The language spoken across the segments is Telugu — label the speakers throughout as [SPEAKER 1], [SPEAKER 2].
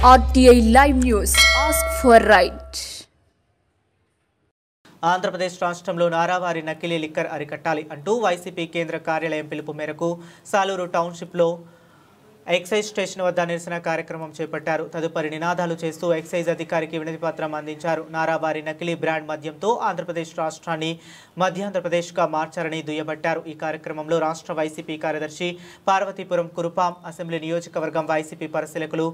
[SPEAKER 1] RTI Live News. Ask for right.
[SPEAKER 2] Andhra Pradesh రాష్ట్రంలో నారావారి నకిలీ లిక్కర్ అరికట్టాలి అంటూ వైసీపీ కేంద్ర కార్యాలయం పిలుపు మేరకు సాలూరు టౌన్షిప్లో ఎక్సైజ్ స్టేషన్ వద్ద నిరసన కార్యక్రమం చేపట్టారు. తదుపరి నినాదాలు చేస్తూ ఎక్సైజ్ అధికారికి వినతి పత్రం అందించారు. నారావారి నకిలీ బ్రాండ్ మద్యంతో ఆంధ్రప్రదేశ్ రాష్ట్రాన్ని మధ్యాంధ్రప్రదేశ్గా మార్చారని దుయ్యబట్టారు. ఈ కార్యక్రమంలో రాష్ట్ర వైసీపీ కార్యదర్శి పార్వతీపురం కురుపాం, అసెంబ్లీ నియోజకవర్గం వైసీపీ పరిశీలకులు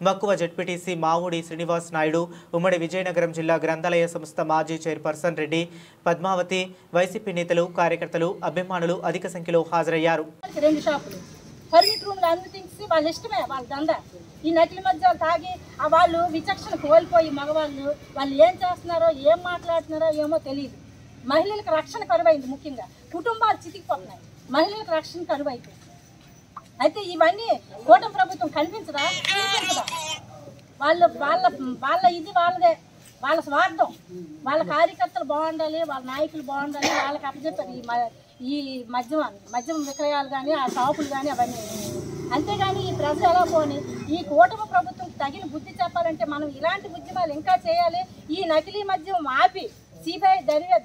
[SPEAKER 2] మక్కువ జెడ్పీటీసీ మావుడి శ్రీనివాస్ నాయుడు, ఉమ్మడి విజయనగరం జిల్లా గ్రంథాలయ సంస్థ మాజీ చైర్పర్సన్ రెడ్డి పద్మావతి, వైసీపీ నేతలు, కార్యకర్తలు, అభిమానులు అధిక సంఖ్యలో హాజరయ్యారు.
[SPEAKER 3] పర్మిట్ రూమ్లు అనుమతించి వాళ్ళ ఇష్టమే, వాళ్ళ దంద. ఈ నకిలీ మద్యాలు తాగి వాళ్ళు విచక్షణ కోల్పోయి మగవాళ్ళు వాళ్ళు ఏం చేస్తున్నారో ఏం మాట్లాడుతున్నారో ఏమో తెలియదు. మహిళలకు రక్షణ కరువైంది. ముఖ్యంగా కుటుంబాలు చితికిపోతున్నాయి, మహిళలకు రక్షణ కరువైపోయింది. అయితే ఇవన్నీ కూటమి ప్రభుత్వం కనిపించదా? వాళ్ళ వాళ్ళ వాళ్ళ ఇది వాళ్ళదే, వాళ్ళ స్వార్థం. వాళ్ళ కార్యకర్తలు బాగుండాలి, వాళ్ళ నాయకులు బాగుండాలి, వాళ్ళకి అప్పచెప్పారు ఈ మద్యం విక్రయాలు కానీ, ఆ షాపులు కానీ అవన్నీ. అంతేగాని ఈ ప్రజలు ఎలా పోని ఈ కూటమి ప్రభుత్వం తగిన బుద్ధి చెప్పాలంటే మనం ఇలాంటి ఉద్యమాలు ఇంకా చేయాలి. ఈ నకిలీ మద్యం ఆపి సిబిఐ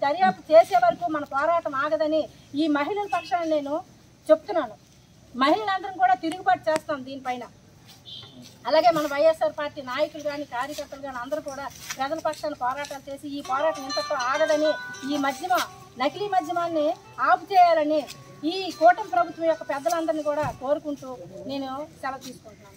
[SPEAKER 3] దర్యాప్తు చేసే వరకు మన పోరాటం ఆగదని ఈ మహిళల పక్షాన్ని నేను చెప్తున్నాను. మహిళలందరం కూడా తిరుగుబాటు చేస్తాం దీనిపైన. అలాగే మన వైఎస్ఆర్ పార్టీ నాయకులు కానీ, కార్యకర్తలు కానీ అందరూ కూడా ప్రజల పక్షాన్ని పోరాటాలు చేసి ఈ పోరాటం ఇంతతో ఆగదని, ఈ నకిలీ మద్యమాన్ని ఆపు చేయాలని ఈ కూటమి ప్రభుత్వం యొక్క పెద్దలందరినీ కూడా కోరుకుంటూ నేను సెలవు తీసుకుంటున్నాను.